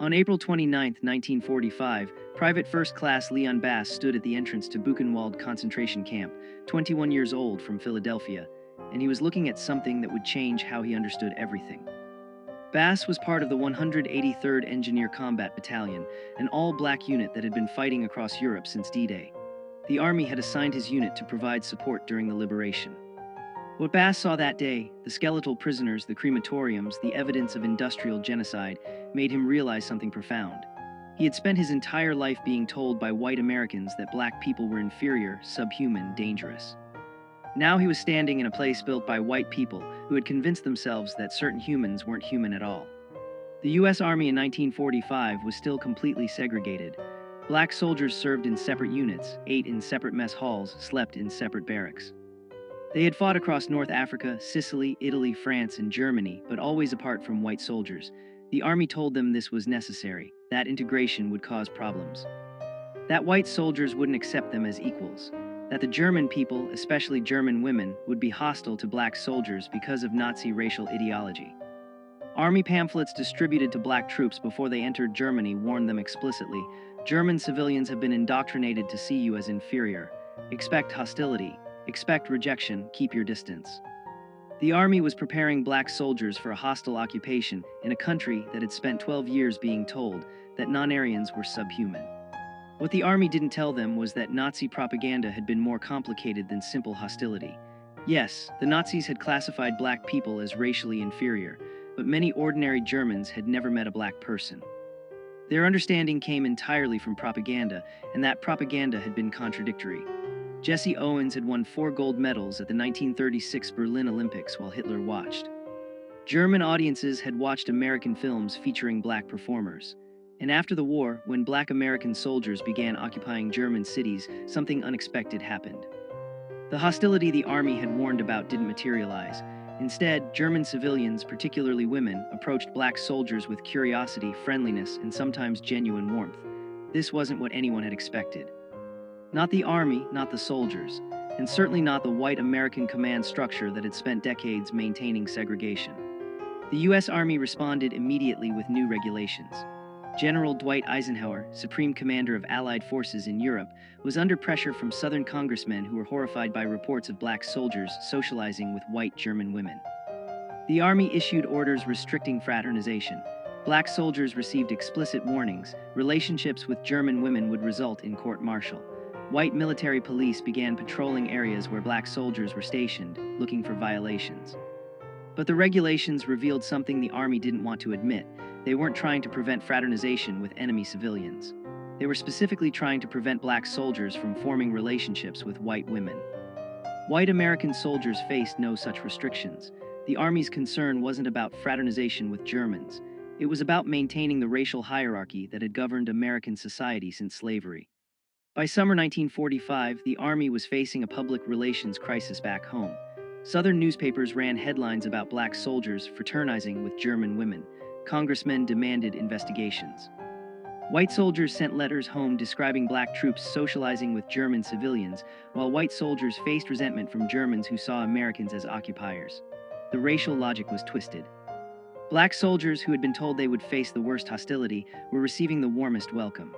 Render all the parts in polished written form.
On April 29, 1945, Private First Class Leon Bass stood at the entrance to Buchenwald concentration camp, 21 years old, from Philadelphia, and he was looking at something that would change how he understood everything. Bass was part of the 183rd Engineer Combat Battalion, an all-black unit that had been fighting across Europe since D-Day. The Army had assigned his unit to provide support during the liberation. What Bass saw that day, the skeletal prisoners, the crematoriums, the evidence of industrial genocide, made him realize something profound. He had spent his entire life being told by white Americans that black people were inferior, subhuman, dangerous. Now he was standing in a place built by white people who had convinced themselves that certain humans weren't human at all. The U.S. Army in 1945 was still completely segregated. Black soldiers served in separate units, ate in separate mess halls, slept in separate barracks. They had fought across North Africa, Sicily, Italy, France, and Germany, but always apart from white soldiers. The Army told them this was necessary, that integration would cause problems, that white soldiers wouldn't accept them as equals, that the German people, especially German women, would be hostile to black soldiers because of Nazi racial ideology. Army pamphlets distributed to black troops before they entered Germany warned them explicitly, German civilians have been indoctrinated to see you as inferior. Expect hostility. Expect rejection, keep your distance. The Army was preparing black soldiers for a hostile occupation in a country that had spent 12 years being told that non-Aryans were subhuman. What the Army didn't tell them was that Nazi propaganda had been more complicated than simple hostility. Yes, the Nazis had classified black people as racially inferior, but many ordinary Germans had never met a black person. Their understanding came entirely from propaganda, and that propaganda had been contradictory. Jesse Owens had won 4 gold medals at the 1936 Berlin Olympics while Hitler watched. German audiences had watched American films featuring black performers. And after the war, when black American soldiers began occupying German cities, something unexpected happened. The hostility the Army had warned about didn't materialize. Instead, German civilians, particularly women, approached black soldiers with curiosity, friendliness, and sometimes genuine warmth. This wasn't what anyone had expected. Not the Army, not the soldiers, and certainly not the white American command structure that had spent decades maintaining segregation. The U.S. Army responded immediately with new regulations. General Dwight Eisenhower, Supreme Commander of Allied forces in Europe, was under pressure from Southern congressmen who were horrified by reports of black soldiers socializing with white German women. The Army issued orders restricting fraternization. Black soldiers received explicit warnings. Relationships with German women would result in court-martial. White military police began patrolling areas where black soldiers were stationed, looking for violations. But the regulations revealed something the Army didn't want to admit. They weren't trying to prevent fraternization with enemy civilians. They were specifically trying to prevent black soldiers from forming relationships with white women. White American soldiers faced no such restrictions. The Army's concern wasn't about fraternization with Germans. It was about maintaining the racial hierarchy that had governed American society since slavery. By summer 1945, the Army was facing a public relations crisis back home. Southern newspapers ran headlines about black soldiers fraternizing with German women. Congressmen demanded investigations. White soldiers sent letters home describing black troops socializing with German civilians, while white soldiers faced resentment from Germans who saw Americans as occupiers. The racial logic was twisted. Black soldiers who had been told they would face the worst hostility were receiving the warmest welcome.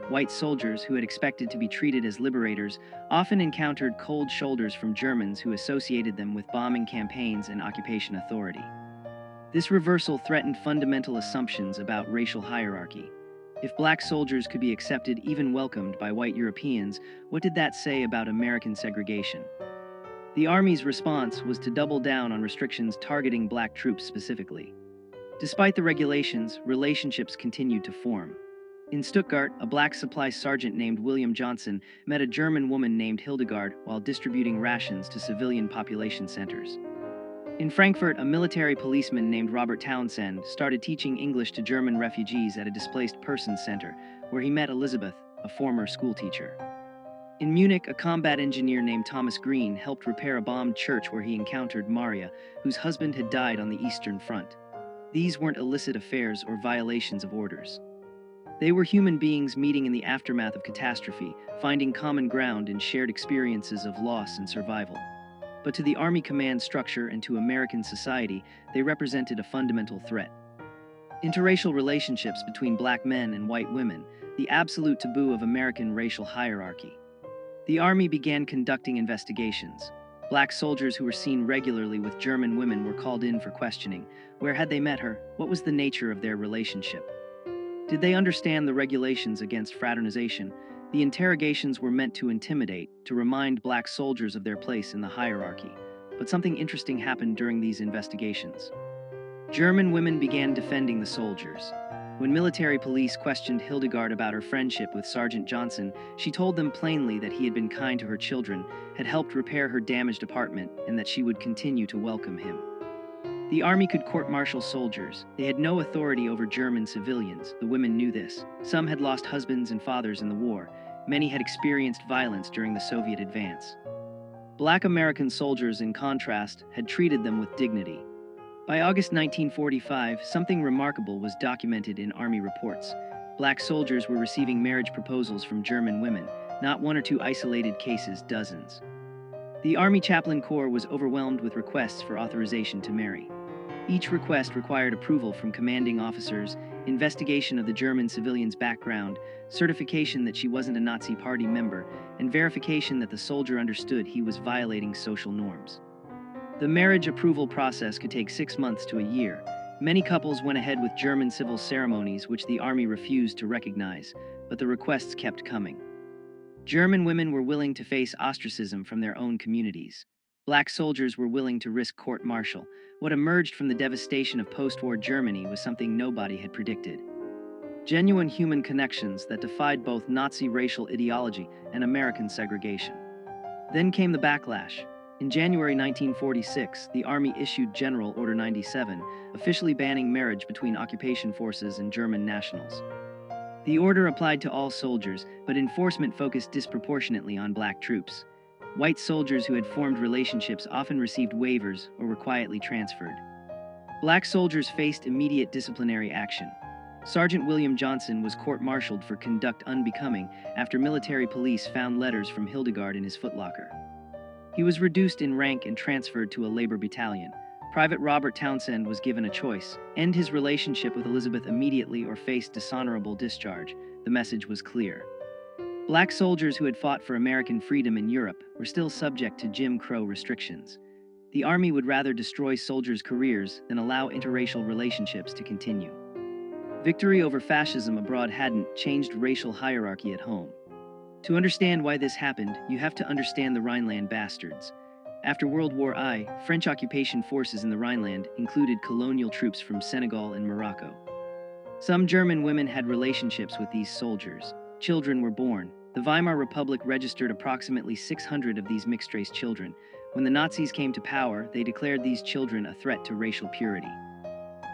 White soldiers who had expected to be treated as liberators often encountered cold shoulders from Germans who associated them with bombing campaigns and occupation authority. This reversal threatened fundamental assumptions about racial hierarchy. If black soldiers could be accepted, even welcomed by white Europeans, what did that say about American segregation? The Army's response was to double down on restrictions targeting black troops specifically. Despite the regulations, relationships continued to form. In Stuttgart, a black supply sergeant named William Johnson met a German woman named Hildegard while distributing rations to civilian population centers. In Frankfurt, a military policeman named Robert Townsend started teaching English to German refugees at a displaced persons center, where he met Elizabeth, a former schoolteacher. In Munich, a combat engineer named Thomas Green helped repair a bombed church where he encountered Maria, whose husband had died on the Eastern Front. These weren't illicit affairs or violations of orders. They were human beings meeting in the aftermath of catastrophe, finding common ground in shared experiences of loss and survival. But to the Army command structure and to American society, they represented a fundamental threat. Interracial relationships between black men and white women, the absolute taboo of American racial hierarchy. The Army began conducting investigations. Black soldiers who were seen regularly with German women were called in for questioning. Where had they met her? What was the nature of their relationship? Did they understand the regulations against fraternization? The interrogations were meant to intimidate, to remind black soldiers of their place in the hierarchy. But something interesting happened during these investigations. German women began defending the soldiers. When military police questioned Hildegard about her friendship with Sergeant Johnson, she told them plainly that he had been kind to her children, had helped repair her damaged apartment, and that she would continue to welcome him. The Army could court-martial soldiers. They had no authority over German civilians. The women knew this. Some had lost husbands and fathers in the war. Many had experienced violence during the Soviet advance. Black American soldiers, in contrast, had treated them with dignity. By August 1945, something remarkable was documented in Army reports. Black soldiers were receiving marriage proposals from German women, not one or two isolated cases, dozens. The Army Chaplain Corps was overwhelmed with requests for authorization to marry. Each request required approval from commanding officers, investigation of the German civilian's background, certification that she wasn't a Nazi Party member, and verification that the soldier understood he was violating social norms. The marriage approval process could take 6 months to a year. Many couples went ahead with German civil ceremonies which the Army refused to recognize, but the requests kept coming. German women were willing to face ostracism from their own communities. Black soldiers were willing to risk court-martial. What emerged from the devastation of post-war Germany was something nobody had predicted. Genuine human connections that defied both Nazi racial ideology and American segregation. Then came the backlash. In January 1946, the Army issued General Order 97, officially banning marriage between occupation forces and German nationals. The order applied to all soldiers, but enforcement focused disproportionately on black troops. White soldiers who had formed relationships often received waivers or were quietly transferred. Black soldiers faced immediate disciplinary action. Sergeant William Johnson was court-martialed for conduct unbecoming after military police found letters from Hildegard in his footlocker. He was reduced in rank and transferred to a labor battalion. Private Robert Townsend was given a choice: end his relationship with Elizabeth immediately or face dishonorable discharge. The message was clear. Black soldiers who had fought for American freedom in Europe were still subject to Jim Crow restrictions. The Army would rather destroy soldiers' careers than allow interracial relationships to continue. Victory over fascism abroad hadn't changed racial hierarchy at home. To understand why this happened, you have to understand the Rhineland bastards. After World War I, French occupation forces in the Rhineland included colonial troops from Senegal and Morocco. Some German women had relationships with these soldiers. Children were born. The Weimar Republic registered approximately 600 of these mixed-race children. When the Nazis came to power, they declared these children a threat to racial purity.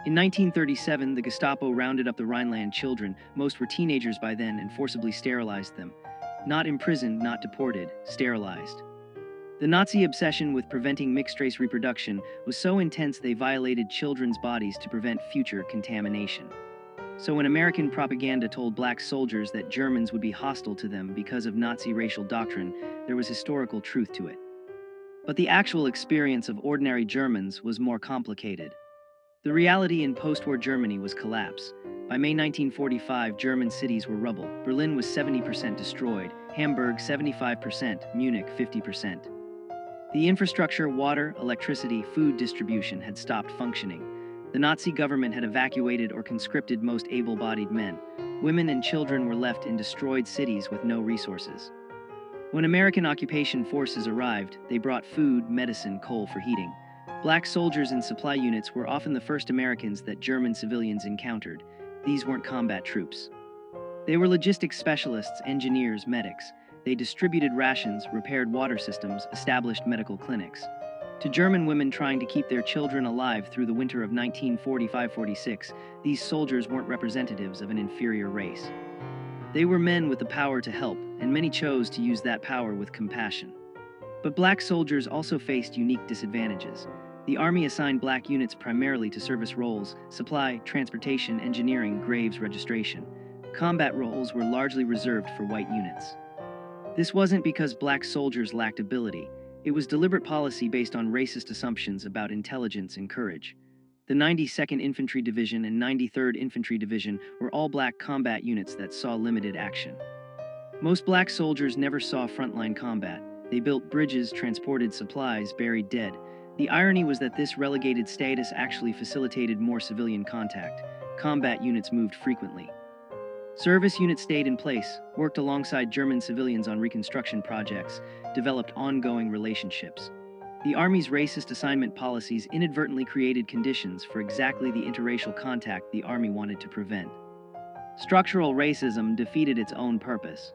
In 1937, the Gestapo rounded up the Rhineland children, most were teenagers by then, and forcibly sterilized them. Not imprisoned, not deported, sterilized. The Nazi obsession with preventing mixed-race reproduction was so intense they violated children's bodies to prevent future contamination. So when American propaganda told black soldiers that Germans would be hostile to them because of Nazi racial doctrine, there was historical truth to it. But the actual experience of ordinary Germans was more complicated. The reality in post-war Germany was collapse. By May 1945, German cities were rubble. Berlin was 70% destroyed, Hamburg 75%, Munich 50%. The infrastructure, water, electricity, food distribution had stopped functioning. The Nazi government had evacuated or conscripted most able-bodied men. Women and children were left in destroyed cities with no resources. When American occupation forces arrived, they brought food, medicine, coal for heating. Black soldiers in supply units were often the first Americans that German civilians encountered. These weren't combat troops. They were logistics specialists, engineers, medics. They distributed rations, repaired water systems, established medical clinics. To German women trying to keep their children alive through the winter of 1945-46, these soldiers weren't representatives of an inferior race. They were men with the power to help, and many chose to use that power with compassion. But black soldiers also faced unique disadvantages. The Army assigned black units primarily to service roles: supply, transportation, engineering, graves registration. Combat roles were largely reserved for white units. This wasn't because black soldiers lacked ability. It was deliberate policy based on racist assumptions about intelligence and courage. The 92nd Infantry Division and 93rd Infantry Division were all-black combat units that saw limited action. Most black soldiers never saw frontline combat. They built bridges, transported supplies, buried dead. The irony was that this relegated status actually facilitated more civilian contact. Combat units moved frequently. Service units stayed in place, worked alongside German civilians on reconstruction projects, developed ongoing relationships. The Army's racist assignment policies inadvertently created conditions for exactly the interracial contact the Army wanted to prevent. Structural racism defeated its own purpose.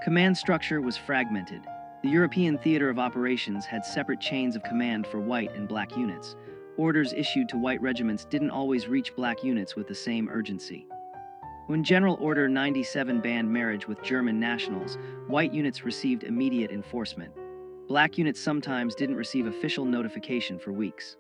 Command structure was fragmented. The European theater of operations had separate chains of command for white and black units. Orders issued to white regiments didn't always reach black units with the same urgency. When General Order 97 banned marriage with German nationals, white units received immediate enforcement. Black units sometimes didn't receive official notification for weeks.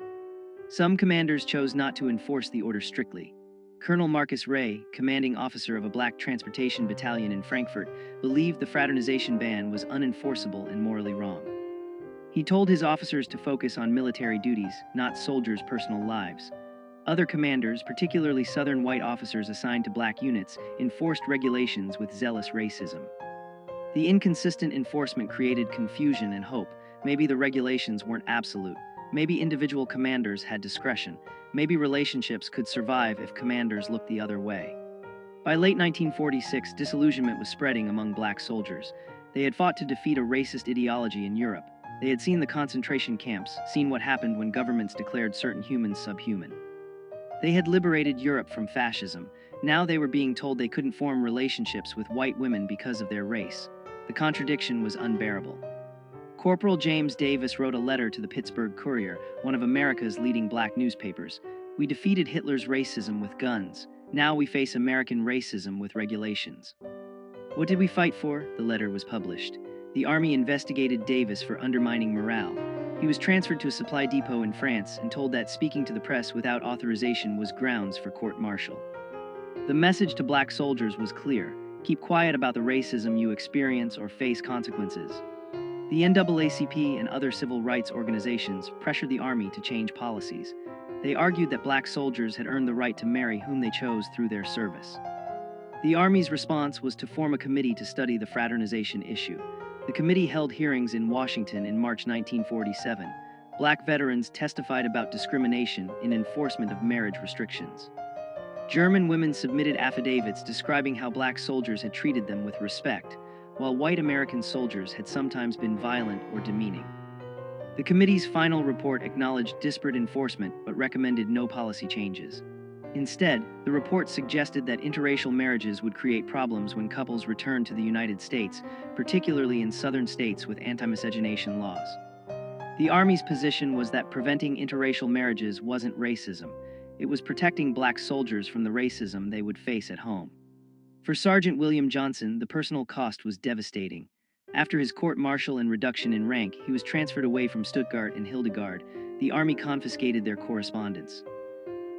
Some commanders chose not to enforce the order strictly. Colonel Marcus Ray, commanding officer of a black transportation battalion in Frankfurt, believed the fraternization ban was unenforceable and morally wrong. He told his officers to focus on military duties, not soldiers' personal lives. Other commanders, particularly Southern white officers assigned to black units, enforced regulations with zealous racism. The inconsistent enforcement created confusion and hope. Maybe the regulations weren't absolute. Maybe individual commanders had discretion. Maybe relationships could survive if commanders looked the other way. By late 1946, disillusionment was spreading among black soldiers. They had fought to defeat a racist ideology in Europe. They had seen the concentration camps, seen what happened when governments declared certain humans subhuman. They had liberated Europe from fascism. Now they were being told they couldn't form relationships with white women because of their race. The contradiction was unbearable. Corporal James Davis wrote a letter to the Pittsburgh Courier, one of America's leading black newspapers. "We defeated Hitler's racism with guns. Now we face American racism with regulations." What did we fight for? The letter was published. The Army investigated Davis for undermining morale. He was transferred to a supply depot in France and told that speaking to the press without authorization was grounds for court-martial. The message to black soldiers was clear: keep quiet about the racism you experience or face consequences. The NAACP and other civil rights organizations pressured the Army to change policies. They argued that black soldiers had earned the right to marry whom they chose through their service. The Army's response was to form a committee to study the fraternization issue. The committee held hearings in Washington in March 1947. Black veterans testified about discrimination in enforcement of marriage restrictions. German women submitted affidavits describing how black soldiers had treated them with respect, while white American soldiers had sometimes been violent or demeaning. The committee's final report acknowledged disparate enforcement but recommended no policy changes. Instead, the report suggested that interracial marriages would create problems when couples returned to the United States, particularly in southern states with anti-miscegenation laws. The Army's position was that preventing interracial marriages wasn't racism. It was protecting black soldiers from the racism they would face at home. For Sergeant William Johnson, the personal cost was devastating. After his court-martial and reduction in rank, he was transferred away from Stuttgart and Hildegard. The Army confiscated their correspondence.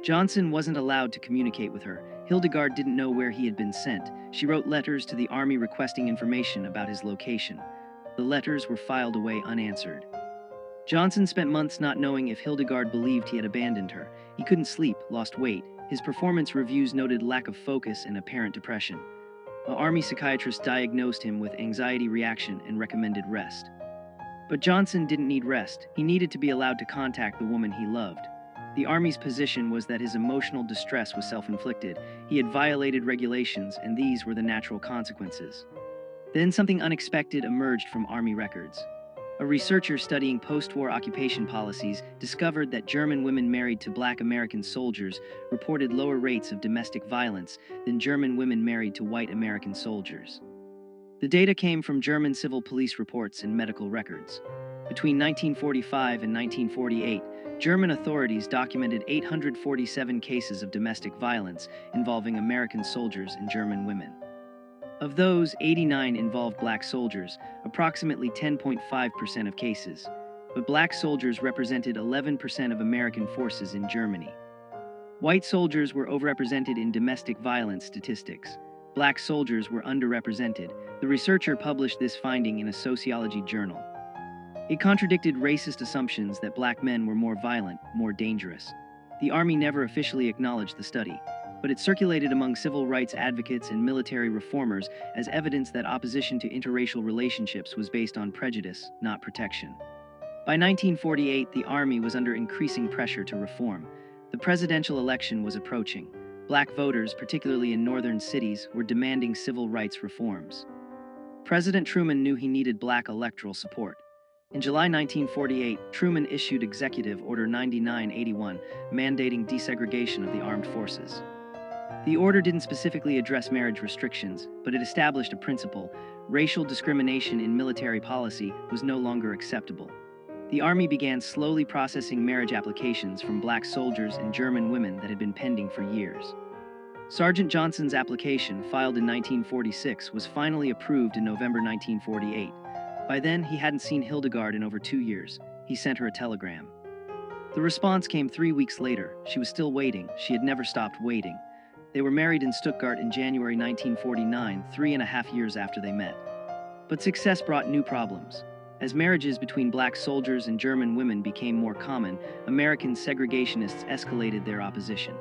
Johnson wasn't allowed to communicate with her. Hildegard didn't know where he had been sent. She wrote letters to the Army requesting information about his location. The letters were filed away unanswered. Johnson spent months not knowing if Hildegard believed he had abandoned her. He couldn't sleep, lost weight. His performance reviews noted lack of focus and apparent depression. An Army psychiatrist diagnosed him with anxiety reaction and recommended rest. But Johnson didn't need rest. He needed to be allowed to contact the woman he loved. The Army's position was that his emotional distress was self-inflicted. He had violated regulations, and these were the natural consequences. Then something unexpected emerged from Army records. A researcher studying post-war occupation policies discovered that German women married to black American soldiers reported lower rates of domestic violence than German women married to white American soldiers. The data came from German civil police reports and medical records. Between 1945 and 1948, German authorities documented 847 cases of domestic violence involving American soldiers and German women. Of those, 89 involved black soldiers, approximately 10.5% of cases. But black soldiers represented 11% of American forces in Germany. White soldiers were overrepresented in domestic violence statistics. Black soldiers were underrepresented. The researcher published this finding in a sociology journal. It contradicted racist assumptions that black men were more violent, more dangerous. The Army never officially acknowledged the study, but it circulated among civil rights advocates and military reformers as evidence that opposition to interracial relationships was based on prejudice, not protection. By 1948, the Army was under increasing pressure to reform. The presidential election was approaching. Black voters, particularly in northern cities, were demanding civil rights reforms. President Truman knew he needed black electoral support. In July 1948, Truman issued Executive Order 9981, mandating desegregation of the armed forces. The order didn't specifically address marriage restrictions, but it established a principle: racial discrimination in military policy was no longer acceptable. The Army began slowly processing marriage applications from black soldiers and German women that had been pending for years. Sergeant Johnson's application, filed in 1946, was finally approved in November 1948. By then, he hadn't seen Hildegard in over 2 years. He sent her a telegram. The response came 3 weeks later. She was still waiting. She had never stopped waiting. They were married in Stuttgart in January 1949, 3.5 years after they met. But success brought new problems. As marriages between black soldiers and German women became more common, American segregationists escalated their opposition.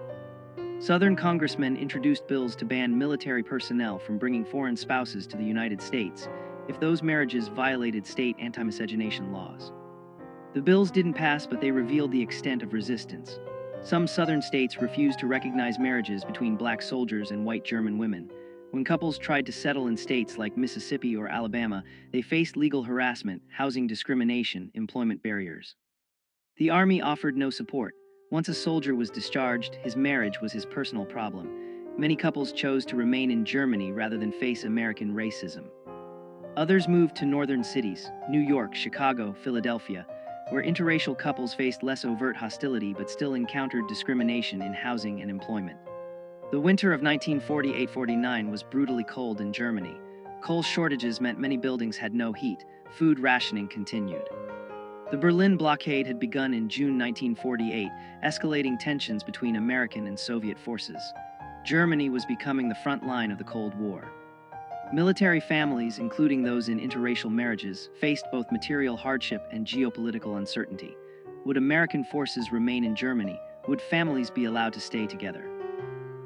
Southern congressmen introduced bills to ban military personnel from bringing foreign spouses to the United States if those marriages violated state anti-miscegenation laws. The bills didn't pass, but they revealed the extent of resistance. Some Southern states refused to recognize marriages between black soldiers and white German women. When couples tried to settle in states like Mississippi or Alabama, they faced legal harassment, housing discrimination, employment barriers. The Army offered no support. Once a soldier was discharged, his marriage was his personal problem. Many couples chose to remain in Germany rather than face American racism. Others moved to northern cities, New York, Chicago, Philadelphia, where interracial couples faced less overt hostility but still encountered discrimination in housing and employment. The winter of 1948-49 was brutally cold in Germany. Coal shortages meant many buildings had no heat. Food rationing continued. The Berlin blockade had begun in June 1948, escalating tensions between American and Soviet forces. Germany was becoming the front line of the Cold War. Military families, including those in interracial marriages, faced both material hardship and geopolitical uncertainty. Would American forces remain in Germany? Would families be allowed to stay together?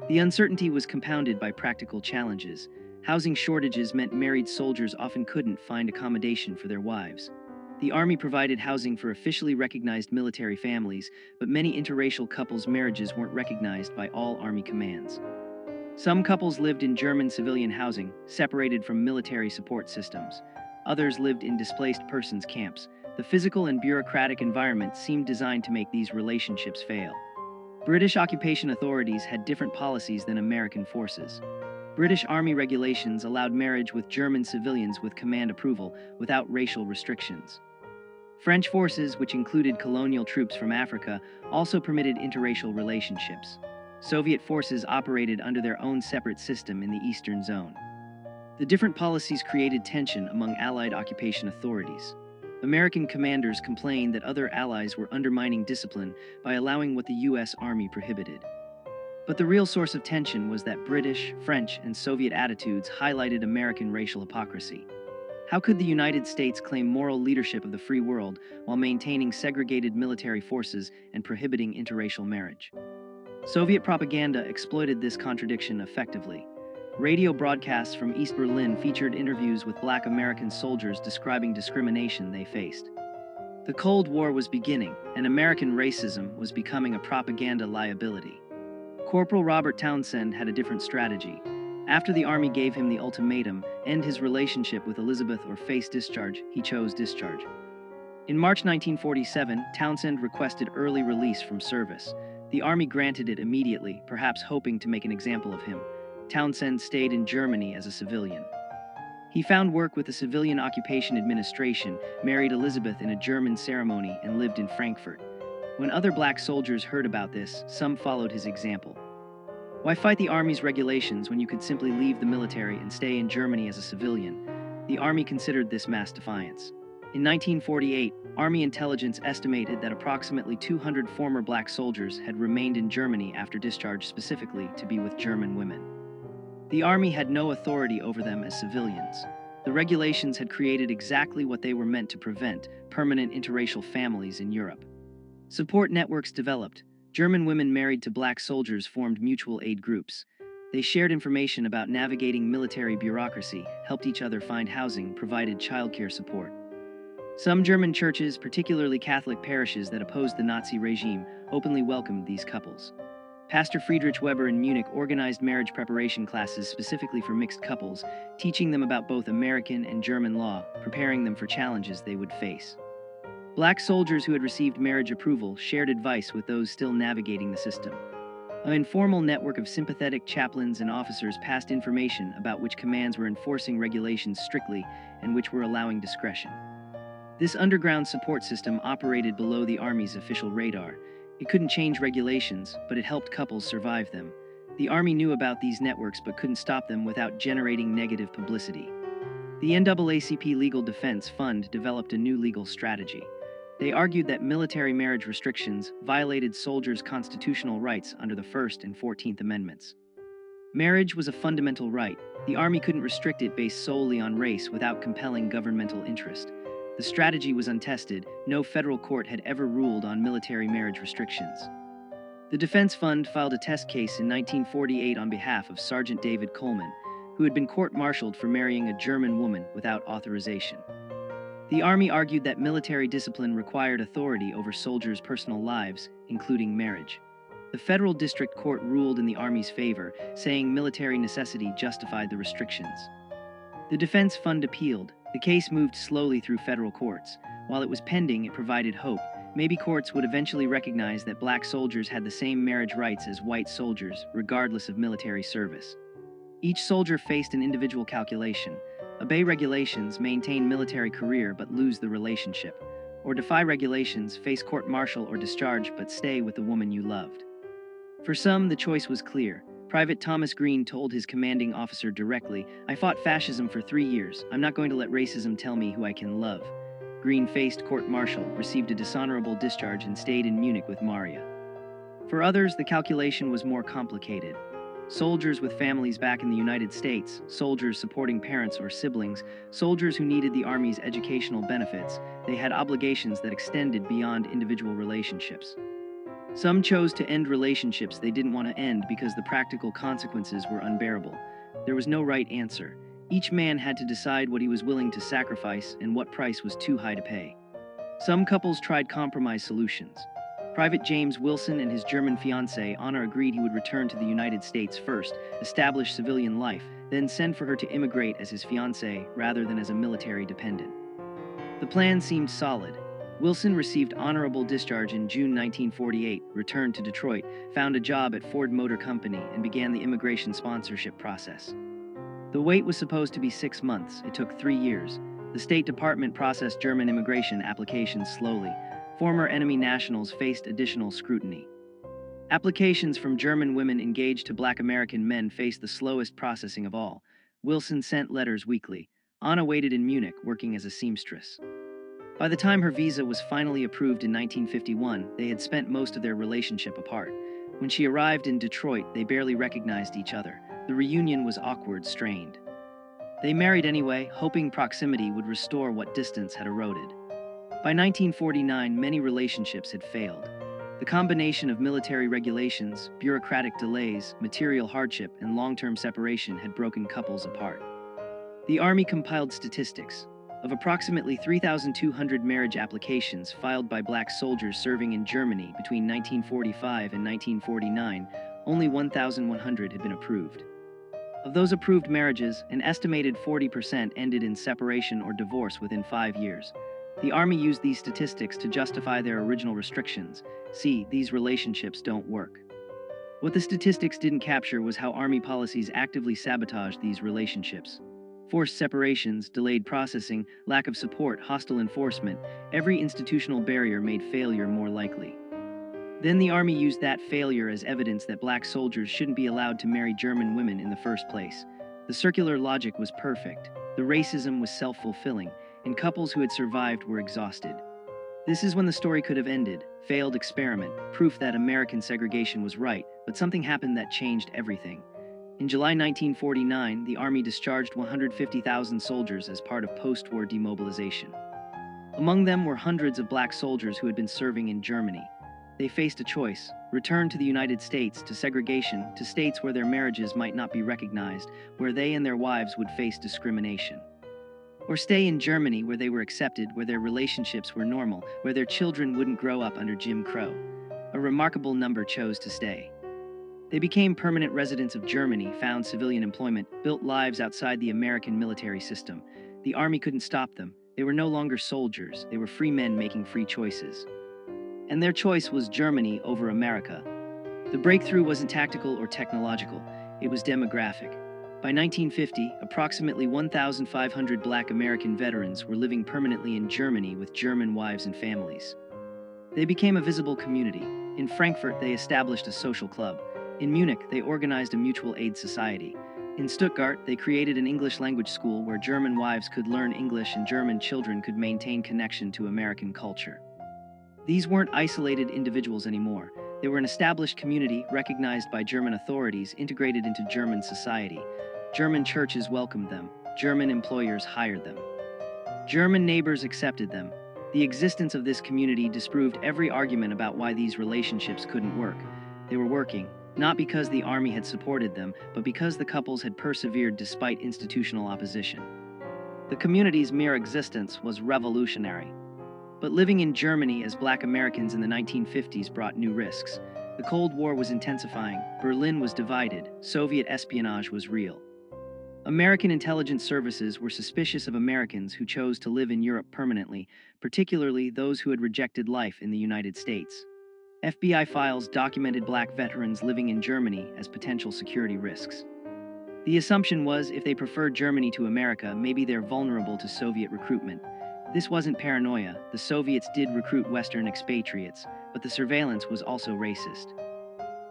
The uncertainty was compounded by practical challenges. Housing shortages meant married soldiers often couldn't find accommodation for their wives. The Army provided housing for officially recognized military families, but many interracial couples' marriages weren't recognized by all Army commands. Some couples lived in German civilian housing, separated from military support systems. Others lived in displaced persons camps. The physical and bureaucratic environment seemed designed to make these relationships fail. British occupation authorities had different policies than American forces. British Army regulations allowed marriage with German civilians with command approval, without racial restrictions. French forces, which included colonial troops from Africa, also permitted interracial relationships. Soviet forces operated under their own separate system in the Eastern Zone. The different policies created tension among Allied occupation authorities. American commanders complained that other allies were undermining discipline by allowing what the U.S. Army prohibited. But the real source of tension was that British, French, and Soviet attitudes highlighted American racial hypocrisy. How could the United States claim moral leadership of the free world while maintaining segregated military forces and prohibiting interracial marriage? Soviet propaganda exploited this contradiction effectively. Radio broadcasts from East Berlin featured interviews with Black American soldiers describing discrimination they faced. The Cold War was beginning, and American racism was becoming a propaganda liability. Corporal Robert Townsend had a different strategy. After the Army gave him the ultimatum, end his relationship with Elizabeth or face discharge, he chose discharge. In March 1947, Townsend requested early release from service. The Army granted it immediately, perhaps hoping to make an example of him. Townsend stayed in Germany as a civilian. He found work with the Civilian Occupation Administration, married Elizabeth in a German ceremony, and lived in Frankfurt. When other black soldiers heard about this, some followed his example. Why fight the Army's regulations when you could simply leave the military and stay in Germany as a civilian? The Army considered this mass defiance. In 1948, Army intelligence estimated that approximately 200 former black soldiers had remained in Germany after discharge, specifically to be with German women. The Army had no authority over them as civilians. The regulations had created exactly what they were meant to prevent: permanent interracial families in Europe. Support networks developed. German women married to black soldiers formed mutual aid groups. They shared information about navigating military bureaucracy, helped each other find housing, provided childcare support. Some German churches, particularly Catholic parishes that opposed the Nazi regime, openly welcomed these couples. Pastor Friedrich Weber in Munich organized marriage preparation classes specifically for mixed couples, teaching them about both American and German law, preparing them for challenges they would face. Black soldiers who had received marriage approval shared advice with those still navigating the system. An informal network of sympathetic chaplains and officers passed information about which commands were enforcing regulations strictly and which were allowing discretion. This underground support system operated below the Army's official radar. It couldn't change regulations, but it helped couples survive them. The Army knew about these networks but couldn't stop them without generating negative publicity. The NAACP Legal Defense Fund developed a new legal strategy. They argued that military marriage restrictions violated soldiers' constitutional rights under the First and 14th Amendments. Marriage was a fundamental right. The Army couldn't restrict it based solely on race without compelling governmental interest. The strategy was untested. No federal court had ever ruled on military marriage restrictions. The Defense Fund filed a test case in 1948 on behalf of Sergeant David Coleman, who had been court-martialed for marrying a German woman without authorization. The Army argued that military discipline required authority over soldiers' personal lives, including marriage. The federal district court ruled in the Army's favor, saying military necessity justified the restrictions. The Defense Fund appealed. The case moved slowly through federal courts. While it was pending, it provided hope. Maybe courts would eventually recognize that black soldiers had the same marriage rights as white soldiers, regardless of military service. Each soldier faced an individual calculation. Obey regulations, maintain military career but lose the relationship. Or defy regulations, face court-martial or discharge but stay with the woman you loved. For some, the choice was clear. Private Thomas Green told his commanding officer directly, "I fought fascism for 3 years. I'm not going to let racism tell me who I can love." Green faced court-martial, received a dishonorable discharge and stayed in Munich with Maria. For others, the calculation was more complicated. Soldiers with families back in the United States, soldiers supporting parents or siblings, soldiers who needed the Army's educational benefits, they had obligations that extended beyond individual relationships. Some chose to end relationships they didn't want to end because the practical consequences were unbearable. There was no right answer. Each man had to decide what he was willing to sacrifice and what price was too high to pay. Some couples tried compromise solutions. Private James Wilson and his German fiancée Anna agreed he would return to the United States first, establish civilian life, then send for her to immigrate as his fiancée rather than as a military dependent. The plan seemed solid. Wilson received honorable discharge in June 1948, returned to Detroit, found a job at Ford Motor Company, and began the immigration sponsorship process. The wait was supposed to be 6 months. It took 3 years. The State Department processed German immigration applications slowly. Former enemy nationals faced additional scrutiny. Applications from German women engaged to black American men faced the slowest processing of all. Wilson sent letters weekly. Anna waited in Munich, working as a seamstress. By the time her visa was finally approved in 1951, they had spent most of their relationship apart. When she arrived in Detroit, they barely recognized each other. The reunion was awkward, strained. They married anyway, hoping proximity would restore what distance had eroded. By 1949, many relationships had failed. The combination of military regulations, bureaucratic delays, material hardship, and long-term separation had broken couples apart. The Army compiled statistics. Of approximately 3,200 marriage applications filed by black soldiers serving in Germany between 1945 and 1949, only 1,100 had been approved. Of those approved marriages, an estimated 40% ended in separation or divorce within 5 years. The Army used these statistics to justify their original restrictions. See, these relationships don't work. What the statistics didn't capture was how Army policies actively sabotaged these relationships. Forced separations, delayed processing, lack of support, hostile enforcement, every institutional barrier made failure more likely. Then the Army used that failure as evidence that black soldiers shouldn't be allowed to marry German women in the first place. The circular logic was perfect. The racism was self-fulfilling, and couples who had survived were exhausted. This is when the story could have ended. Failed experiment, proof that American segregation was right, but something happened that changed everything. In July 1949, the Army discharged 150,000 soldiers as part of post-war demobilization. Among them were hundreds of black soldiers who had been serving in Germany. They faced a choice: return to the United States, to segregation, to states where their marriages might not be recognized, where they and their wives would face discrimination. Or stay in Germany, where they were accepted, where their relationships were normal, where their children wouldn't grow up under Jim Crow. A remarkable number chose to stay. They became permanent residents of Germany, found civilian employment, built lives outside the American military system. The army couldn't stop them. They were no longer soldiers. They were free men making free choices. And their choice was Germany over America. The breakthrough wasn't tactical or technological. It was demographic. By 1950, approximately 1,500 Black American veterans were living permanently in Germany with German wives and families. They became a visible community. In Frankfurt, they established a social club. In Munich, they organized a mutual aid society. In Stuttgart, they created an English language school where German wives could learn English and German children could maintain connection to American culture. These weren't isolated individuals anymore. They were an established community recognized by German authorities, integrated into German society. German churches welcomed them. German employers hired them. German neighbors accepted them. The existence of this community disproved every argument about why these relationships couldn't work. They were working, not because the army had supported them, but because the couples had persevered despite institutional opposition. The community's mere existence was revolutionary. But living in Germany as Black Americans in the 1950s brought new risks. The Cold War was intensifying, Berlin was divided, Soviet espionage was real. American intelligence services were suspicious of Americans who chose to live in Europe permanently, particularly those who had rejected life in the United States. FBI files documented Black veterans living in Germany as potential security risks. The assumption was if they preferred Germany to America, maybe they're vulnerable to Soviet recruitment. This wasn't paranoia. The Soviets did recruit Western expatriates, but the surveillance was also racist.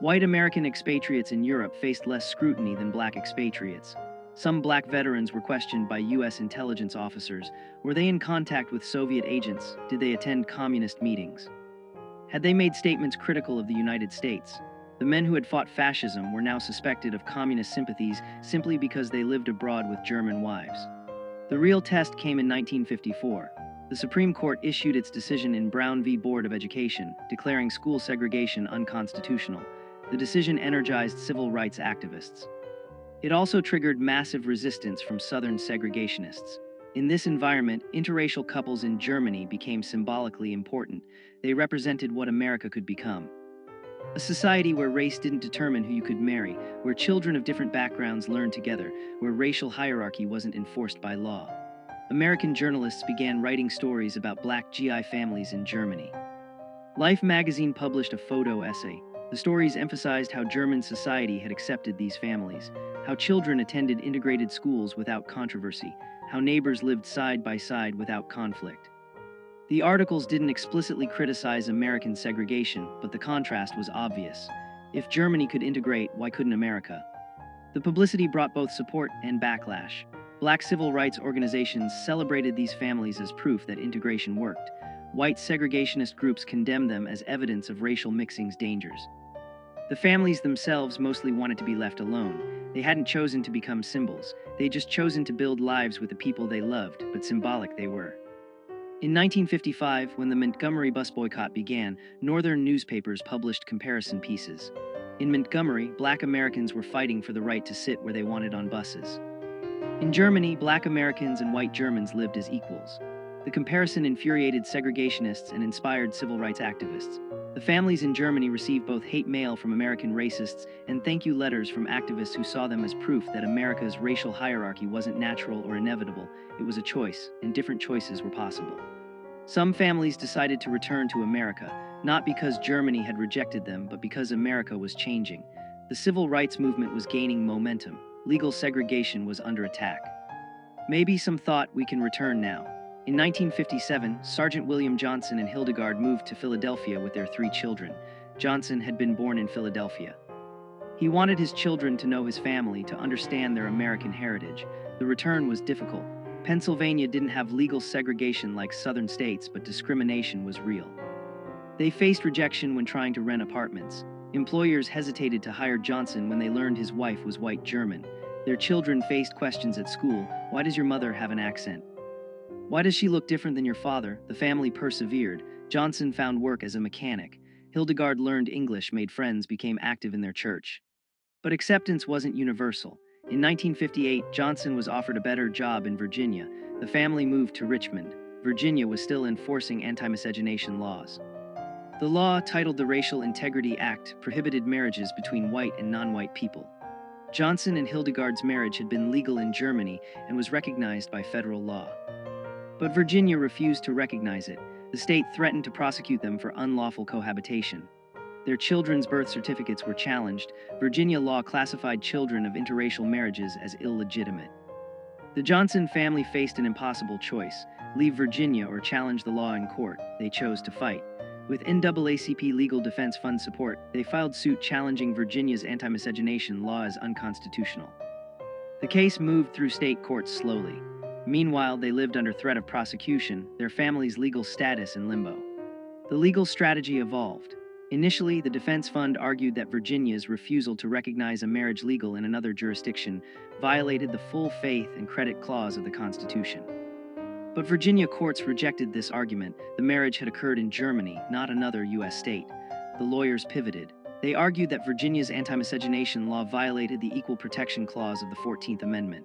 White American expatriates in Europe faced less scrutiny than Black expatriates. Some Black veterans were questioned by U.S. intelligence officers. Were they in contact with Soviet agents? Did they attend communist meetings? Had they made statements critical of the United States? The men who had fought fascism were now suspected of communist sympathies simply because they lived abroad with German wives. The real test came in 1954. The Supreme Court issued its decision in Brown v. Board of Education, declaring school segregation unconstitutional. The decision energized civil rights activists. It also triggered massive resistance from Southern segregationists. In this environment, interracial couples in Germany became symbolically important. They represented what America could become. A society where race didn't determine who you could marry, where children of different backgrounds learned together, where racial hierarchy wasn't enforced by law. American journalists began writing stories about Black GI families in Germany. Life magazine published a photo essay. The stories emphasized how German society had accepted these families, how children attended integrated schools without controversy, how neighbors lived side by side without conflict. The articles didn't explicitly criticize American segregation, but the contrast was obvious. If Germany could integrate, why couldn't America? The publicity brought both support and backlash. Black civil rights organizations celebrated these families as proof that integration worked. White segregationist groups condemned them as evidence of racial mixing's dangers. The families themselves mostly wanted to be left alone. They hadn't chosen to become symbols. They'd just chosen to build lives with the people they loved, but symbolic they were. In 1955, when the Montgomery bus boycott began, Northern newspapers published comparison pieces. In Montgomery, Black Americans were fighting for the right to sit where they wanted on buses. In Germany, Black Americans and white Germans lived as equals. The comparison infuriated segregationists and inspired civil rights activists. The families in Germany received both hate mail from American racists and thank you letters from activists who saw them as proof that America's racial hierarchy wasn't natural or inevitable. It was a choice, and different choices were possible. Some families decided to return to America, not because Germany had rejected them, but because America was changing. The civil rights movement was gaining momentum. Legal segregation was under attack. Maybe some thought we can return now. In 1957, Sergeant William Johnson and Hildegard moved to Philadelphia with their 3 children. Johnson had been born in Philadelphia. He wanted his children to know his family, to understand their American heritage. The return was difficult. Pennsylvania didn't have legal segregation like southern states, but discrimination was real. They faced rejection when trying to rent apartments. Employers hesitated to hire Johnson when they learned his wife was white German. Their children faced questions at school. Why does your mother have an accent? Why does she look different than your father? The family persevered. Johnson found work as a mechanic. Hildegard learned English, made friends, became active in their church. But acceptance wasn't universal. In 1958, Johnson was offered a better job in Virginia. The family moved to Richmond. Virginia was still enforcing anti-miscegenation laws. The law, titled the Racial Integrity Act, prohibited marriages between white and non-white people. Johnson and Hildegard's marriage had been legal in Germany and was recognized by federal law. But Virginia refused to recognize it. The state threatened to prosecute them for unlawful cohabitation. Their children's birth certificates were challenged. Virginia law classified children of interracial marriages as illegitimate. The Johnson family faced an impossible choice: leave Virginia or challenge the law in court. They chose to fight. With NAACP Legal Defense Fund support, they filed suit challenging Virginia's anti-miscegenation law as unconstitutional. The case moved through state courts slowly. Meanwhile, they lived under threat of prosecution, their family's legal status in limbo. The legal strategy evolved. Initially, the defense fund argued that Virginia's refusal to recognize a marriage legal in another jurisdiction violated the full faith and credit clause of the Constitution. But Virginia courts rejected this argument. The marriage had occurred in Germany, not another U.S. state. The lawyers pivoted. They argued that Virginia's anti-miscegenation law violated the Equal Protection Clause of the 14th Amendment.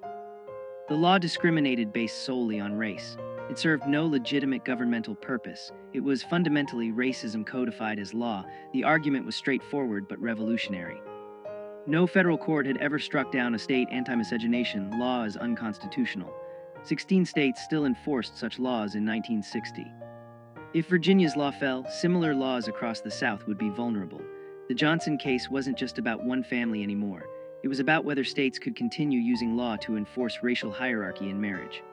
The law discriminated based solely on race. It served no legitimate governmental purpose. It was fundamentally racism codified as law. The argument was straightforward but revolutionary. No federal court had ever struck down a state anti-miscegenation law as unconstitutional. 16 states still enforced such laws in 1960. If Virginia's law fell, similar laws across the South would be vulnerable. The Johnson case wasn't just about one family anymore. It was about whether states could continue using law to enforce racial hierarchy in marriage.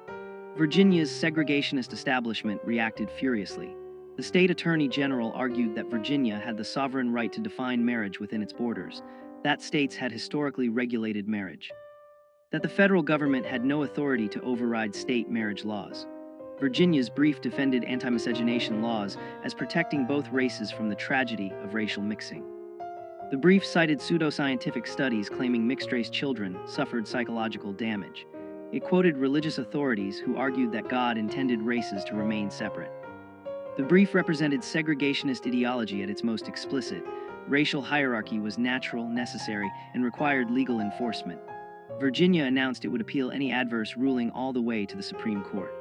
Virginia's segregationist establishment reacted furiously. The state attorney general argued that Virginia had the sovereign right to define marriage within its borders, that states had historically regulated marriage, that the federal government had no authority to override state marriage laws. Virginia's brief defended anti-miscegenation laws as protecting both races from the tragedy of racial mixing. The brief cited pseudoscientific studies claiming mixed-race children suffered psychological damage. It quoted religious authorities who argued that God intended races to remain separate. The brief represented segregationist ideology at its most explicit. Racial hierarchy was natural, necessary, and required legal enforcement. Virginia announced it would appeal any adverse ruling all the way to the Supreme Court.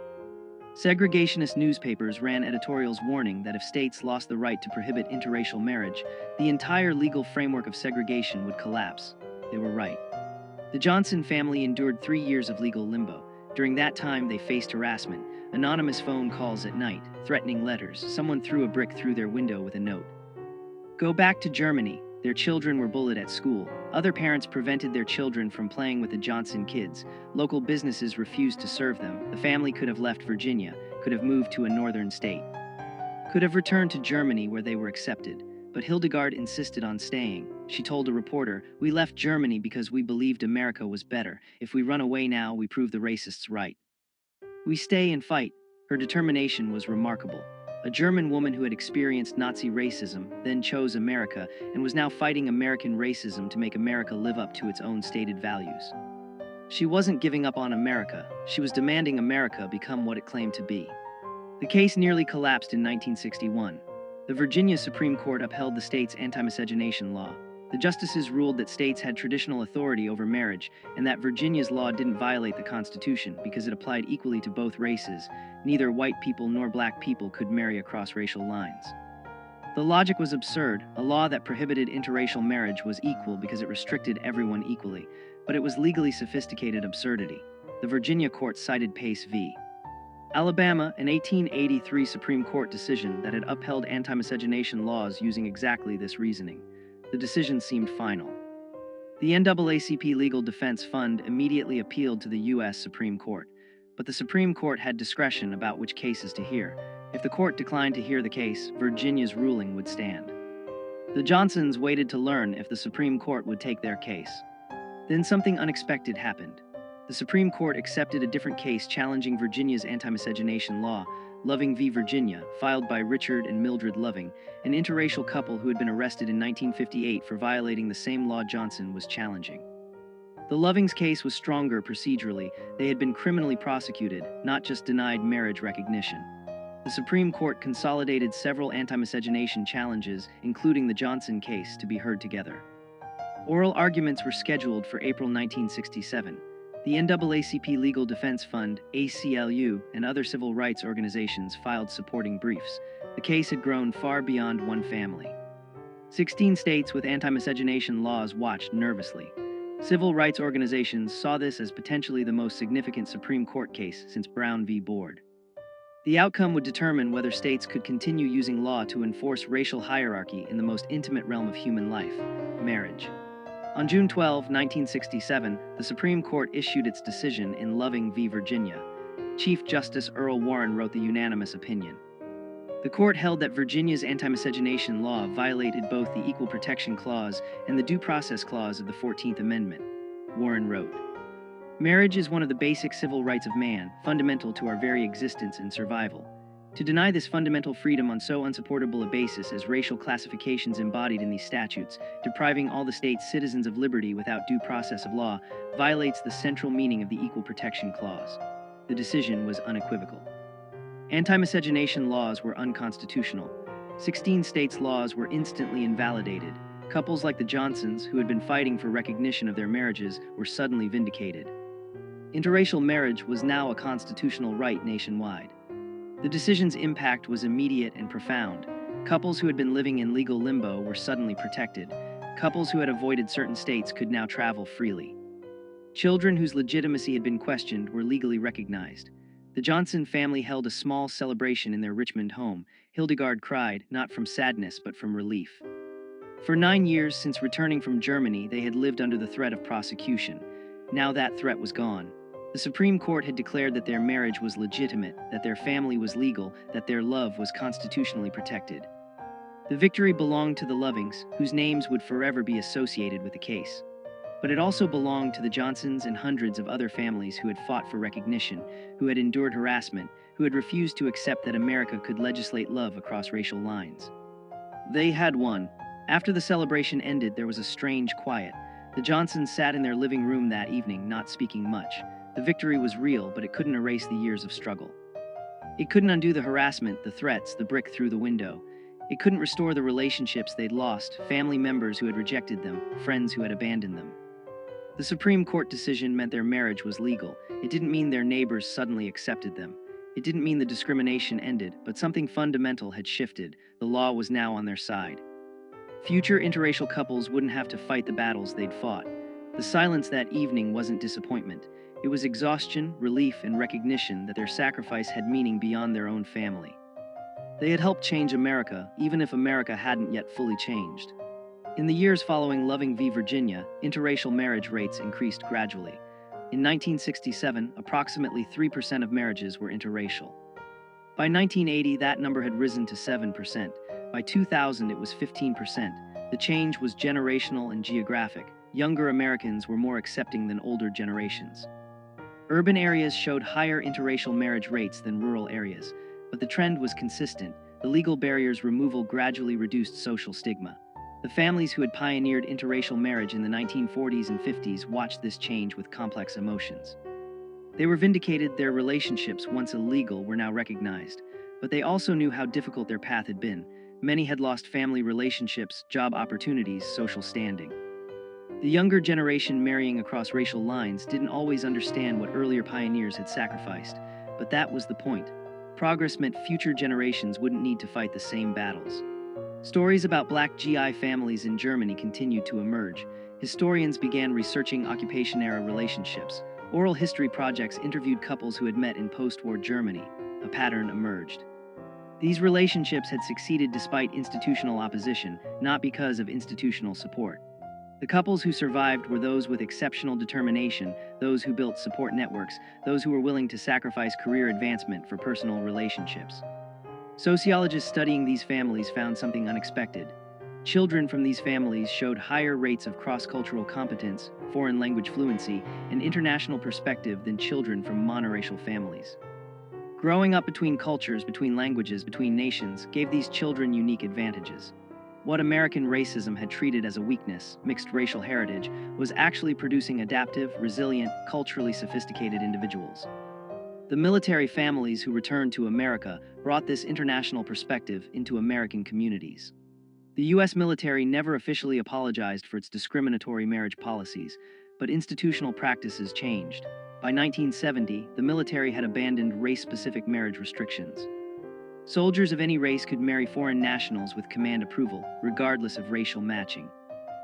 Segregationist newspapers ran editorials warning that if states lost the right to prohibit interracial marriage, the entire legal framework of segregation would collapse. They were right. The Johnson family endured 3 years of legal limbo. During that time, they faced harassment, anonymous phone calls at night, threatening letters. Someone threw a brick through their window with a note. Go back to Germany. Their children were bullied at school. Other parents prevented their children from playing with the Johnson kids. Local businesses refused to serve them. The family could have left Virginia, could have moved to a northern state, could have returned to Germany where they were accepted. But Hildegard insisted on staying. She told a reporter, "We left Germany because we believed America was better. If we run away now, we prove the racists right. We stay and fight." Her determination was remarkable. A German woman who had experienced Nazi racism, then chose America, and was now fighting American racism to make America live up to its own stated values. She wasn't giving up on America. She was demanding America become what it claimed to be. The case nearly collapsed in 1961. The Virginia Supreme Court upheld the state's anti-miscegenation law. The justices ruled that states had traditional authority over marriage and that Virginia's law didn't violate the Constitution because it applied equally to both races. Neither white people nor black people could marry across racial lines. The logic was absurd. A law that prohibited interracial marriage was equal because it restricted everyone equally, but it was legally sophisticated absurdity. The Virginia court cited Pace v. Alabama, an 1883 Supreme Court decision that had upheld anti-miscegenation laws using exactly this reasoning. The decision seemed final. The NAACP Legal Defense Fund immediately appealed to the U.S. Supreme Court, but the Supreme Court had discretion about which cases to hear. If the court declined to hear the case, Virginia's ruling would stand. The Johnsons waited to learn if the Supreme Court would take their case. Then something unexpected happened. The Supreme Court accepted a different case challenging Virginia's anti-miscegenation law, Loving v. Virginia, filed by Richard and Mildred Loving, an interracial couple who had been arrested in 1958 for violating the same law Johnson was challenging. The Lovings case was stronger procedurally. They had been criminally prosecuted, not just denied marriage recognition. The Supreme Court consolidated several anti-miscegenation challenges, including the Johnson case, to be heard together. Oral arguments were scheduled for April 1967. The NAACP Legal Defense Fund, ACLU, and other civil rights organizations filed supporting briefs. The case had grown far beyond one family. 16 states with anti-miscegenation laws watched nervously. Civil rights organizations saw this as potentially the most significant Supreme Court case since Brown v. Board. The outcome would determine whether states could continue using law to enforce racial hierarchy in the most intimate realm of human life, marriage. On June 12, 1967, the Supreme Court issued its decision in Loving v. Virginia. Chief Justice Earl Warren wrote the unanimous opinion. The court held that Virginia's anti-miscegenation law violated both the Equal Protection Clause and the Due Process Clause of the 14th Amendment. Warren wrote, "Marriage is one of the basic civil rights of man, fundamental to our very existence and survival. To deny this fundamental freedom on so unsupportable a basis as racial classifications embodied in these statutes, depriving all the state's citizens of liberty without due process of law, violates the central meaning of the Equal Protection Clause." The decision was unequivocal. Anti-miscegenation laws were unconstitutional. 16 states' laws were instantly invalidated. Couples like the Johnsons, who had been fighting for recognition of their marriages, were suddenly vindicated. Interracial marriage was now a constitutional right nationwide. The decision's impact was immediate and profound. Couples who had been living in legal limbo were suddenly protected. Couples who had avoided certain states could now travel freely. Children whose legitimacy had been questioned were legally recognized. The Johnson family held a small celebration in their Richmond home. Hildegard cried, not from sadness but from relief. For 9 years since returning from Germany, they had lived under the threat of prosecution. Now that threat was gone. The Supreme Court had declared that their marriage was legitimate, that their family was legal, that their love was constitutionally protected. The victory belonged to the Lovings, whose names would forever be associated with the case. But it also belonged to the Johnsons and hundreds of other families who had fought for recognition, who had endured harassment, who had refused to accept that America could legislate love across racial lines. They had won. After the celebration ended, there was a strange quiet. The Johnsons sat in their living room that evening, not speaking much. The victory was real, but it couldn't erase the years of struggle. It couldn't undo the harassment, the threats, the brick through the window. It couldn't restore the relationships they'd lost, family members who had rejected them, friends who had abandoned them. The Supreme Court decision meant their marriage was legal. It didn't mean their neighbors suddenly accepted them. It didn't mean the discrimination ended, but something fundamental had shifted. The law was now on their side. Future interracial couples wouldn't have to fight the battles they'd fought. The silence that evening wasn't disappointment. It was exhaustion, relief, and recognition that their sacrifice had meaning beyond their own family. They had helped change America, even if America hadn't yet fully changed. In the years following Loving v. Virginia, interracial marriage rates increased gradually. In 1967, approximately 3% of marriages were interracial. By 1980, that number had risen to 7%. By 2000, it was 15%. The change was generational and geographic. Younger Americans were more accepting than older generations. Urban areas showed higher interracial marriage rates than rural areas, but the trend was consistent. The legal barriers' removal gradually reduced social stigma. The families who had pioneered interracial marriage in the 1940s and 50s watched this change with complex emotions. They were vindicated. Their relationships, once illegal, were now recognized, but they also knew how difficult their path had been. Many had lost family relationships, job opportunities, social standing. The younger generation marrying across racial lines didn't always understand what earlier pioneers had sacrificed, but that was the point. Progress meant future generations wouldn't need to fight the same battles. Stories about Black GI families in Germany continued to emerge. Historians began researching occupation-era relationships. Oral history projects interviewed couples who had met in post-war Germany. A pattern emerged. These relationships had succeeded despite institutional opposition, not because of institutional support. The couples who survived were those with exceptional determination, those who built support networks, those who were willing to sacrifice career advancement for personal relationships. Sociologists studying these families found something unexpected. Children from these families showed higher rates of cross-cultural competence, foreign language fluency, and international perspective than children from monoracial families. Growing up between cultures, between languages, between nations, gave these children unique advantages. What American racism had treated as a weakness, mixed racial heritage, was actually producing adaptive, resilient, culturally sophisticated individuals. The military families who returned to America brought this international perspective into American communities. The U.S. military never officially apologized for its discriminatory marriage policies, but institutional practices changed. By 1970, the military had abandoned race-specific marriage restrictions. Soldiers of any race could marry foreign nationals with command approval, regardless of racial matching.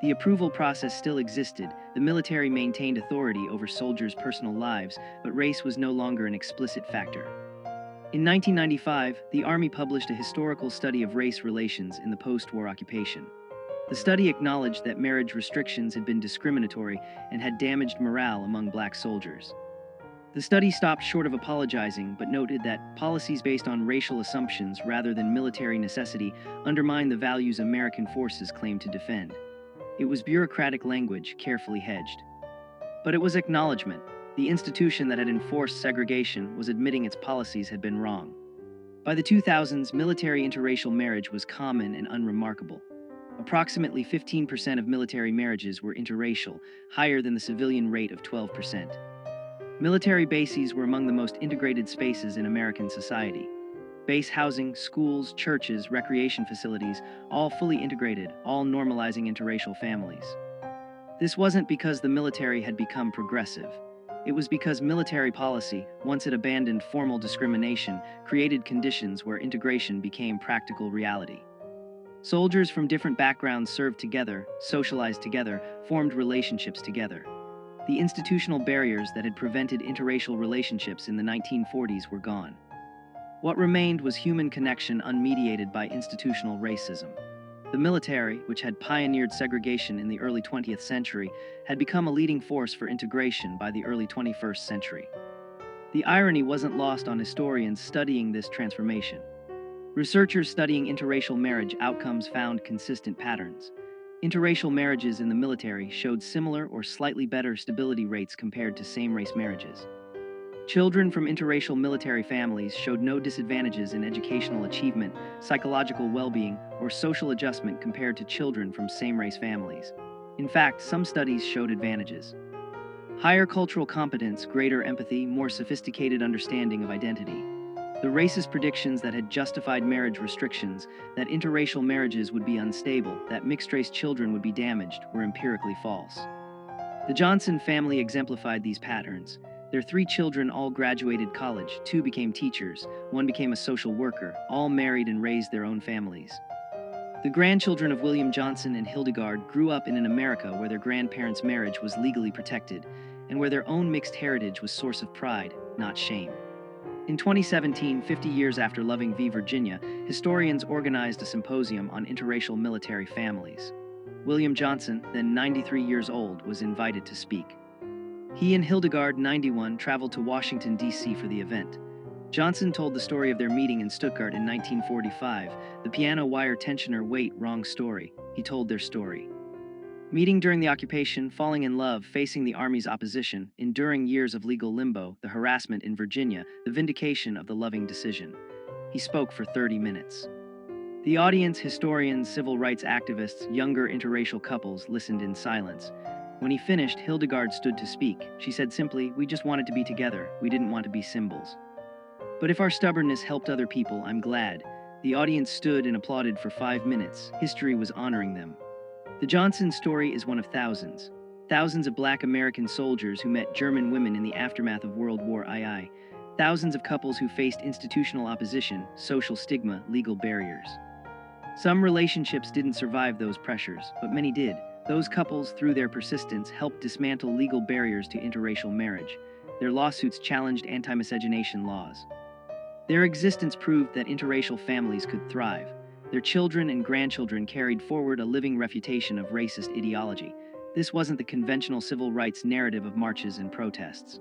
The approval process still existed. The military maintained authority over soldiers' personal lives, but race was no longer an explicit factor. In 1995, the Army published a historical study of race relations in the post-war occupation. The study acknowledged that marriage restrictions had been discriminatory and had damaged morale among black soldiers. The study stopped short of apologizing, but noted that policies based on racial assumptions rather than military necessity undermine the values American forces claim to defend. It was bureaucratic language, carefully hedged. But it was acknowledgement. The institution that had enforced segregation was admitting its policies had been wrong. By the 2000s, military interracial marriage was common and unremarkable. Approximately 15% of military marriages were interracial, higher than the civilian rate of 12%. Military bases were among the most integrated spaces in American society. Base housing, schools, churches, recreation facilities, all fully integrated, all normalizing interracial families. This wasn't because the military had become progressive. It was because military policy, once it abandoned formal discrimination, created conditions where integration became practical reality. Soldiers from different backgrounds served together, socialized together, formed relationships together. The institutional barriers that had prevented interracial relationships in the 1940s were gone. What remained was human connection unmediated by institutional racism. The military, which had pioneered segregation in the early 20th century, had become a leading force for integration by the early 21st century. The irony wasn't lost on historians studying this transformation. Researchers studying interracial marriage outcomes found consistent patterns. Interracial marriages in the military showed similar or slightly better stability rates compared to same-race marriages. Children from interracial military families showed no disadvantages in educational achievement, psychological well-being, or social adjustment compared to children from same-race families. In fact, some studies showed advantages. Higher cultural competence, greater empathy, more sophisticated understanding of identity. The racist predictions that had justified marriage restrictions, that interracial marriages would be unstable, that mixed-race children would be damaged, were empirically false. The Johnson family exemplified these patterns. Their 3 children all graduated college, 2 became teachers, 1 became a social worker, all married and raised their own families. The grandchildren of William Johnson and Hildegard grew up in an America where their grandparents' marriage was legally protected, and where their own mixed heritage was source of pride, not shame. In 2017, 50 years after Loving v. Virginia, historians organized a symposium on interracial military families. William Johnson, then 93 years old, was invited to speak. He and Hildegard, 91, traveled to Washington, D.C. for the event. Johnson told the story of their meeting in Stuttgart in 1945, the piano wire tensioner Wait, Wrong Story. He told their story. Meeting during the occupation, falling in love, facing the Army's opposition, enduring years of legal limbo, the harassment in Virginia, the vindication of the Loving decision. He spoke for 30 minutes. The audience, historians, civil rights activists, younger interracial couples, listened in silence. When he finished, Hildegard stood to speak. She said simply, "We just wanted to be together. We didn't want to be symbols. But if our stubbornness helped other people, I'm glad." The audience stood and applauded for 5 minutes. History was honoring them. The Johnson story is one of thousands. Thousands of Black American soldiers who met German women in the aftermath of World War II. Thousands of couples who faced institutional opposition, social stigma, legal barriers. Some relationships didn't survive those pressures, but many did. Those couples, through their persistence, helped dismantle legal barriers to interracial marriage. Their lawsuits challenged anti-miscegenation laws. Their existence proved that interracial families could thrive. Their children and grandchildren carried forward a living refutation of racist ideology. This wasn't the conventional civil rights narrative of marches and protests.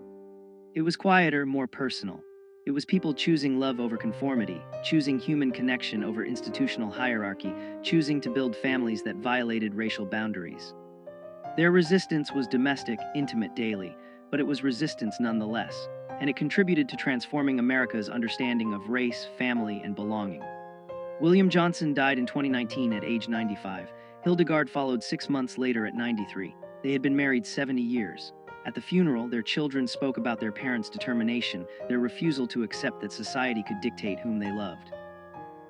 It was quieter, more personal. It was people choosing love over conformity, choosing human connection over institutional hierarchy, choosing to build families that violated racial boundaries. Their resistance was domestic, intimate, daily, but it was resistance nonetheless, and it contributed to transforming America's understanding of race, family, and belonging. William Johnson died in 2019 at age 95. Hildegard followed 6 months later at 93. They had been married 70 years. At the funeral, their children spoke about their parents' determination, their refusal to accept that society could dictate whom they loved.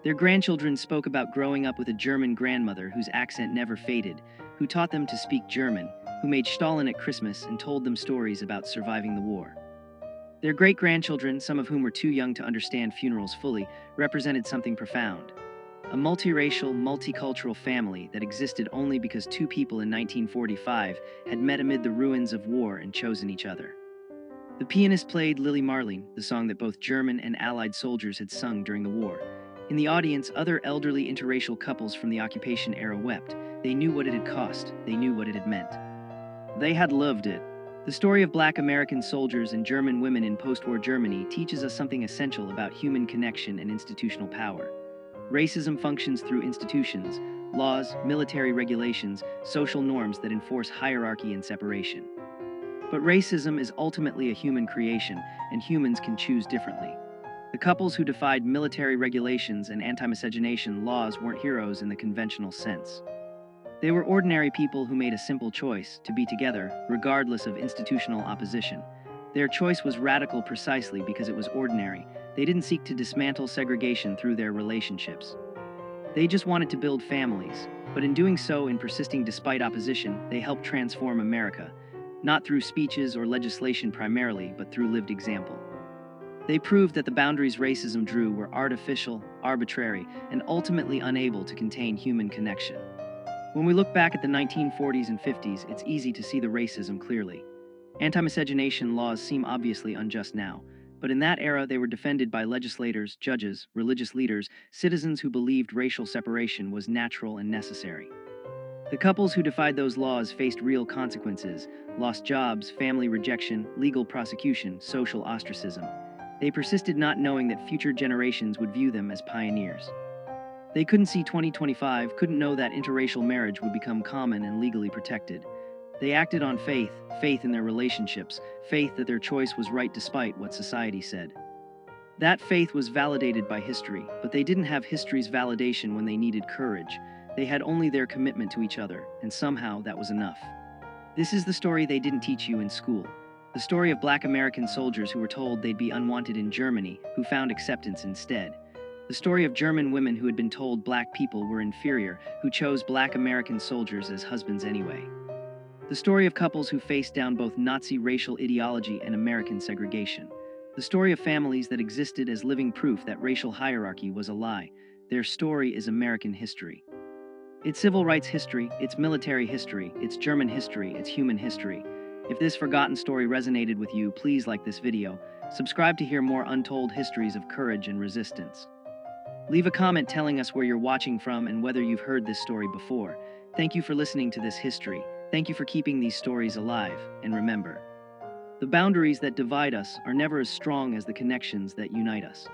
Their grandchildren spoke about growing up with a German grandmother whose accent never faded, who taught them to speak German, who made Stalin at Christmas and told them stories about surviving the war. Their great-grandchildren, some of whom were too young to understand funerals fully, represented something profound. A multiracial, multicultural family that existed only because two people in 1945 had met amid the ruins of war and chosen each other. The pianist played Lily Marleen, the song that both German and Allied soldiers had sung during the war. In the audience, other elderly interracial couples from the occupation era wept. They knew what it had cost. They knew what it had meant. They had loved it. The story of Black American soldiers and German women in post-war Germany teaches us something essential about human connection and institutional power. Racism functions through institutions, laws, military regulations, social norms that enforce hierarchy and separation. But racism is ultimately a human creation, and humans can choose differently. The couples who defied military regulations and anti-miscegenation laws weren't heroes in the conventional sense. They were ordinary people who made a simple choice to be together, regardless of institutional opposition. Their choice was radical precisely because it was ordinary. They didn't seek to dismantle segregation through their relationships. They just wanted to build families, but in doing so and persisting despite opposition, they helped transform America, not through speeches or legislation primarily, but through lived example. They proved that the boundaries racism drew were artificial, arbitrary, and ultimately unable to contain human connection. When we look back at the 1940s and 50s, it's easy to see the racism clearly. Anti-miscegenation laws seem obviously unjust now, but in that era they were defended by legislators, judges, religious leaders, citizens who believed racial separation was natural and necessary. The couples who defied those laws faced real consequences, lost jobs, family rejection, legal prosecution, social ostracism. They persisted not knowing that future generations would view them as pioneers. They couldn't see 2025, couldn't know that interracial marriage would become common and legally protected. They acted on faith, faith in their relationships, faith that their choice was right despite what society said. That faith was validated by history, but they didn't have history's validation when they needed courage. They had only their commitment to each other, and somehow that was enough. This is the story they didn't teach you in school. The story of Black American soldiers who were told they'd be unwanted in Germany, who found acceptance instead. The story of German women who had been told Black people were inferior, who chose Black American soldiers as husbands anyway. The story of couples who faced down both Nazi racial ideology and American segregation. The story of families that existed as living proof that racial hierarchy was a lie. Their story is American history. It's civil rights history, it's military history, it's German history, it's human history. If this forgotten story resonated with you, please like this video. Subscribe to hear more untold histories of courage and resistance. Leave a comment telling us where you're watching from and whether you've heard this story before. Thank you for listening to this history. Thank you for keeping these stories alive. And remember, the boundaries that divide us are never as strong as the connections that unite us.